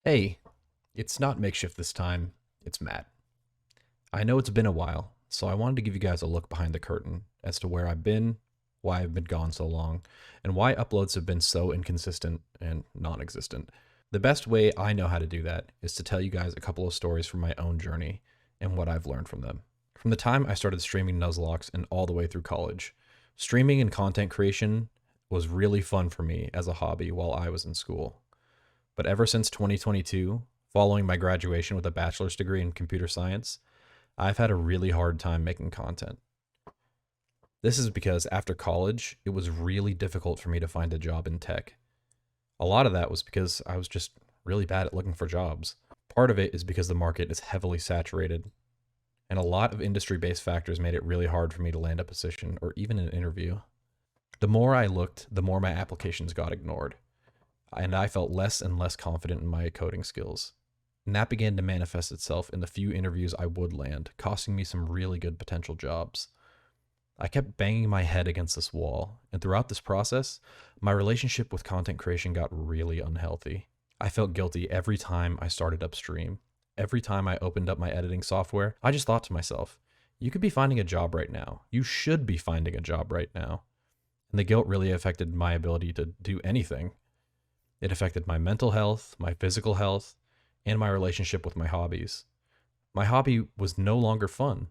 Hey, it's not makeshift this time, it's Matt. I know it's been a while, so I wanted to give you guys a look behind the curtain as to where I've been, why I've been gone so long, and why uploads have been so inconsistent and non existent. The best way I know how to do that is to tell you guys a couple of stories from my own journey and what I've learned from them. From the time I started streaming Nuzlocke and all the way through college, streaming and content creation was really fun for me as a hobby while I was in school. But ever since 2022, following my graduation with a bachelor's degree in computer science, I've had a really hard time making content. This is because after college, it was really difficult for me to find a job in tech. A lot of that was because I was just really bad at looking for jobs. Part of it is because the market is heavily saturated, and a lot of industry based factors made it really hard for me to land a position or even an interview. The more I looked, the more my applications got ignored, and I felt less and less confident in my coding skills. And that began to manifest itself in the few interviews I would land, costing me some really good potential jobs. I kept banging my head against this wall, and throughout this process, my relationship with content creation got really unhealthy. I felt guilty every time I started upstream. Every time I opened up my editing software, I just thought to myself, you could be finding a job right now. You should be finding a job right now. And the guilt really affected my ability to do anything. It affected my mental health, my physical health, and my relationship with my hobbies. My hobby was no longer fun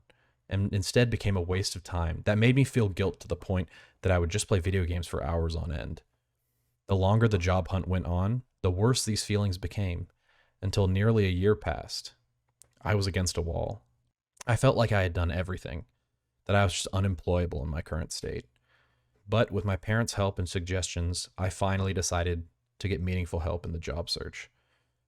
and instead became a waste of time that made me feel guilt to the point that I would just play video games for hours on end. The longer the job hunt went on, the worse these feelings became until nearly a year passed. I was against a wall. I felt like I had done everything, that I was just unemployable in my current state. But with my parents' help and suggestions, I finally decided to get meaningful help in the job search.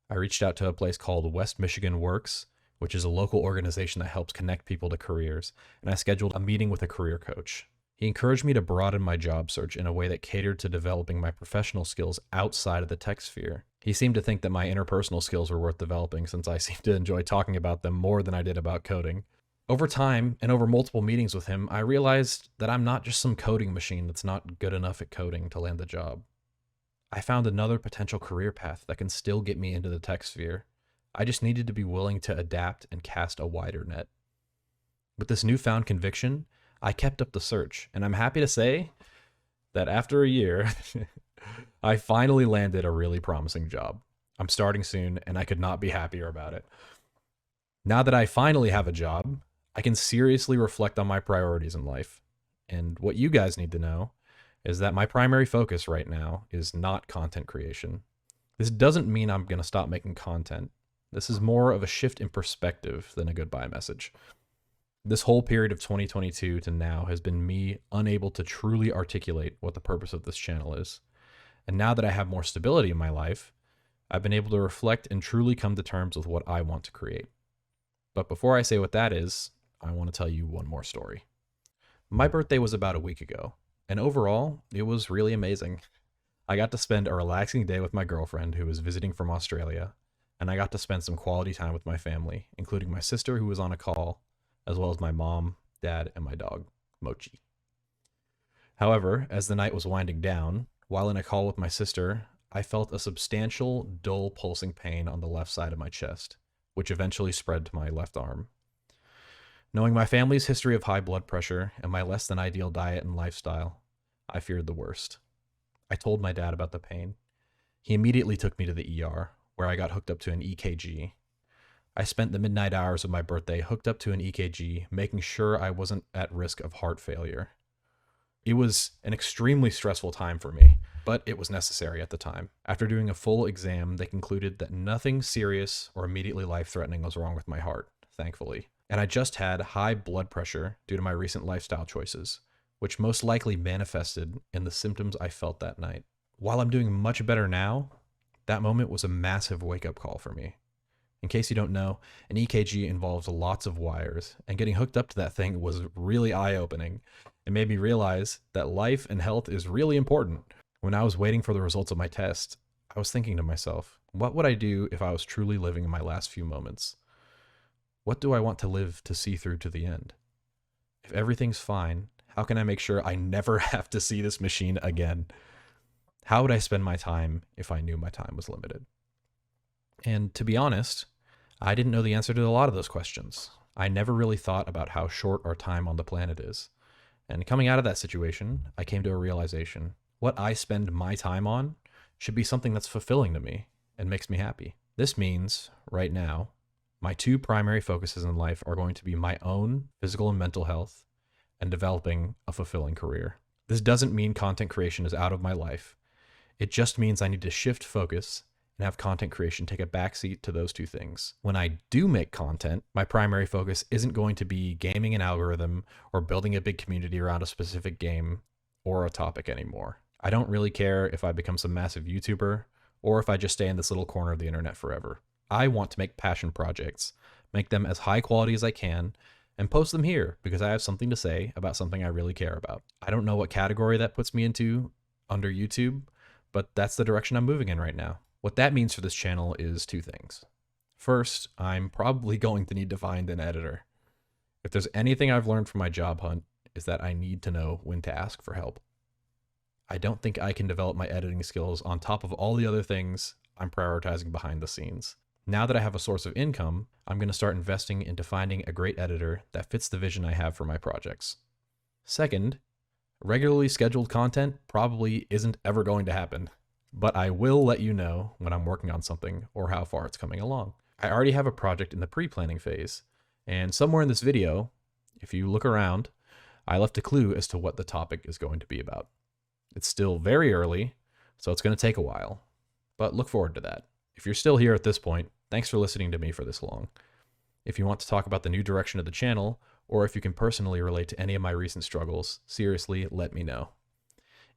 I reached out to a place called West Michigan Works, which is a local organization that helps connect people to careers, and I scheduled a meeting with a career coach. He encouraged me to broaden my job search in a way that catered to developing my professional skills outside of the tech sphere. He seemed to think that my interpersonal skills were worth developing since I seemed to enjoy talking about them more than I did about coding. Over time, and over multiple meetings with him, I realized that I'm not just some coding machine that's not good enough at coding to land the job. I found another potential career path that can still get me into the tech sphere. I just needed to be willing to adapt and cast a wider net. With this newfound conviction, I kept up the search, and I'm happy to say that after a year, I finally landed a really promising job. I'm starting soon, and I could not be happier about it. Now that I finally have a job, I can seriously reflect on my priorities in life. And what you guys need to know is that my primary focus right now is not content creation. This doesn't mean I'm going to stop making content. This is more of a shift in perspective than a goodbye message. This whole period of 2022 to now has been me unable to truly articulate what the purpose of this channel is. And now that I have more stability in my life, I've been able to reflect and truly come to terms with what I want to create. But before I say what that is, I want to tell you one more story. My birthday was about a week ago, and overall, it was really amazing. I got to spend a relaxing day with my girlfriend who was visiting from Australia, and I got to spend some quality time with my family, including my sister who was on a call, as well as my mom, dad, and my dog, Mochi. However, as the night was winding down, while in a call with my sister, I felt a substantial, dull pulsing pain on the left side of my chest, which eventually spread to my left arm. Knowing my family's history of high blood pressure and my less than ideal diet and lifestyle, I feared the worst. I told my dad about the pain. He immediately took me to the ER, where I got hooked up to an EKG. I spent the midnight hours of my birthday hooked up to an EKG, making sure I wasn't at risk of heart failure. It was an extremely stressful time for me, but it was necessary at the time. After doing a full exam, they concluded that nothing serious or immediately life-threatening was wrong with my heart, thankfully. And I just had high blood pressure due to my recent lifestyle choices, which most likely manifested in the symptoms I felt that night. While I'm doing much better now, that moment was a massive wake-up call for me. In case you don't know, an EKG involves lots of wires, and getting hooked up to that thing was really eye-opening. It made me realize that life and health is really important. When I was waiting for the results of my test, I was thinking to myself, what would I do if I was truly living in my last few moments? What do I want to live to see through to the end? If everything's fine, how can I make sure I never have to see this machine again? How would I spend my time if I knew my time was limited? And to be honest, I didn't know the answer to a lot of those questions. I never really thought about how short our time on the planet is. And coming out of that situation, I came to a realization. What I spend my time on should be something that's fulfilling to me and makes me happy. This means, right now, my two primary focuses in life are going to be my own physical and mental health and developing a fulfilling career. This doesn't mean content creation is out of my life. It just means I need to shift focus and have content creation take a backseat to those two things. When I do make content, my primary focus isn't going to be gaming an algorithm or building a big community around a specific game or a topic anymore. I don't really care if I become some massive YouTuber or if I just stay in this little corner of the internet forever. I want to make passion projects, make them as high quality as I can, and post them here because I have something to say about something I really care about. I don't know what category that puts me into under YouTube, but that's the direction I'm moving in right now. What that means for this channel is two things. First, I'm probably going to need to find an editor. If there's anything I've learned from my job hunt, is that I need to know when to ask for help. I don't think I can develop my editing skills on top of all the other things I'm prioritizing behind the scenes. Now that I have a source of income, I'm going to start investing into finding a great editor that fits the vision I have for my projects. Second, regularly scheduled content probably isn't ever going to happen, but I will let you know when I'm working on something or how far it's coming along. I already have a project in the pre-planning phase, and somewhere in this video, if you look around, I left a clue as to what the topic is going to be about. It's still very early, so it's going to take a while, but look forward to that. If you're still here at this point, thanks for listening to me for this long. If you want to talk about the new direction of the channel, or if you can personally relate to any of my recent struggles, seriously, let me know.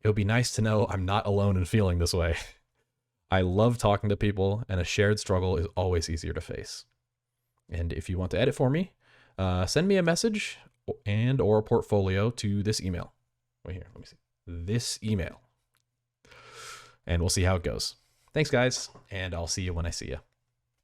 It would be nice to know I'm not alone in feeling this way. I love talking to people, and a shared struggle is always easier to face. And if you want to edit for me, send me a message and or a portfolio to this email. Wait here, let me see. This email. And we'll see how it goes. Thanks, guys, and I'll see you when I see you.